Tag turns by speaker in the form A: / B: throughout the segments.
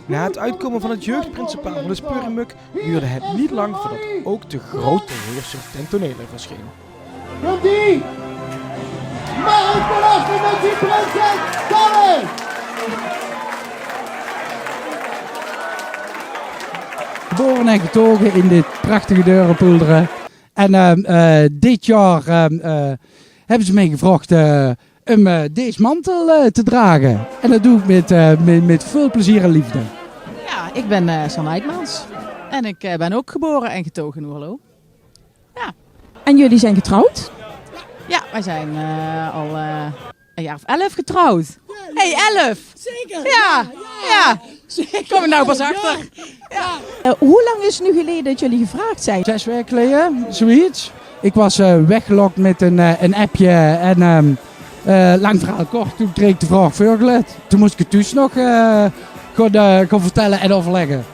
A: Na het uitkomen van het jeugdprincipaal van de Spurrimuk duurde het niet lang voordat ook de grote heerser ten tonele verscheen.
B: Komt-ie! Mag ik verrassen met die prinses Kalle!
C: Geboren en getogen in dit prachtige Deurenpoelderen. En dit jaar hebben ze mij gevraagd om deze mantel te dragen. En dat doe ik met veel plezier en liefde.
D: Ja, ik ben Sanne Eijkmans. En ik ben ook geboren en getogen in Oerlo. Ja.
E: En jullie zijn getrouwd?
D: Ja, wij zijn al een jaar of 11 getrouwd. Hey, 11!
E: Zeker!
D: Ja. Kom er nou pas achter. Ja.
E: Hoe lang is het nu geleden dat jullie gevraagd zijn?
C: 6 weken geleden, zoiets. Ik was weggelokt met een appje en lang verhaal kort, toen kreeg ik de vraag voorgelegd. Toen moest ik het dus nog gaan vertellen en overleggen.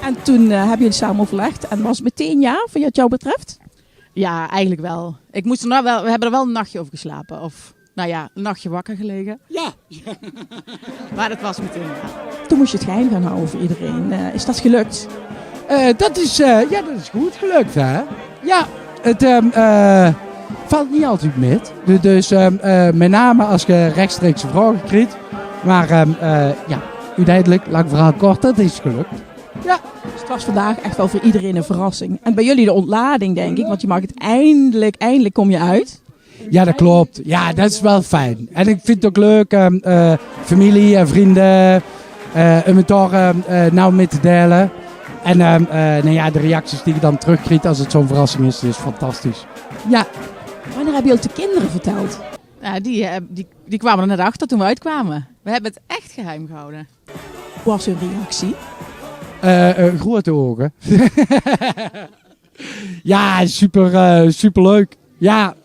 E: En toen hebben jullie samen overlegd en was het meteen ja, voor wat jou betreft?
D: Ja, eigenlijk wel. We hebben er wel een nachtje over geslapen. Of, nou ja, een nachtje wakker gelegen.
E: Ja.
D: Maar dat was meteen ja.
E: Toen moest je het geheim gaan houden voor iedereen. Is dat gelukt?
C: Dat is goed gelukt, hè? Ja, het valt niet altijd met. Dus met name als je rechtstreeks vragen krijgt. Maar uiteindelijk, lang verhaal kort, dat is gelukt. Ja.
E: Dus het was vandaag echt wel voor iedereen een verrassing. En bij jullie de ontlading, denk ik. Want je mag het eindelijk kom je uit.
C: Ja, dat klopt. Ja, dat is wel fijn. En ik vind het ook leuk, familie en vrienden, om het daar nou mee te delen. En de reacties die je dan terugkrijgt als het zo'n verrassing is fantastisch. Ja.
E: Wanneer hebben jullie het de kinderen verteld?
D: Ja, die kwamen er net achter toen we uitkwamen. We hebben het echt geheim gehouden.
E: Hoe was hun reactie?
C: Grote ogen. Ja, super leuk.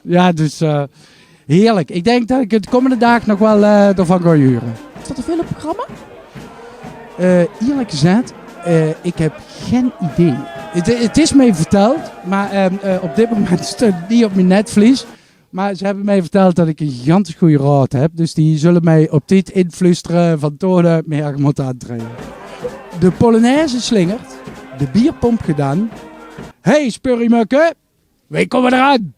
C: Ja, dus heerlijk. Ik denk dat ik het komende dag nog wel ervan ga huren.
E: Staat er veel op het programma?
C: Eerlijk gezegd, ik heb geen idee. Het is mij verteld, maar op dit moment staat het niet op mijn netvlies. Maar ze hebben mij verteld dat ik een gigantisch goede raad heb. Dus die zullen mij op dit influisteren van tonen meer moet aantreden. De Polonaise slingert, de bierpomp gedaan. Hey Spurrimukken, wij komen eraan!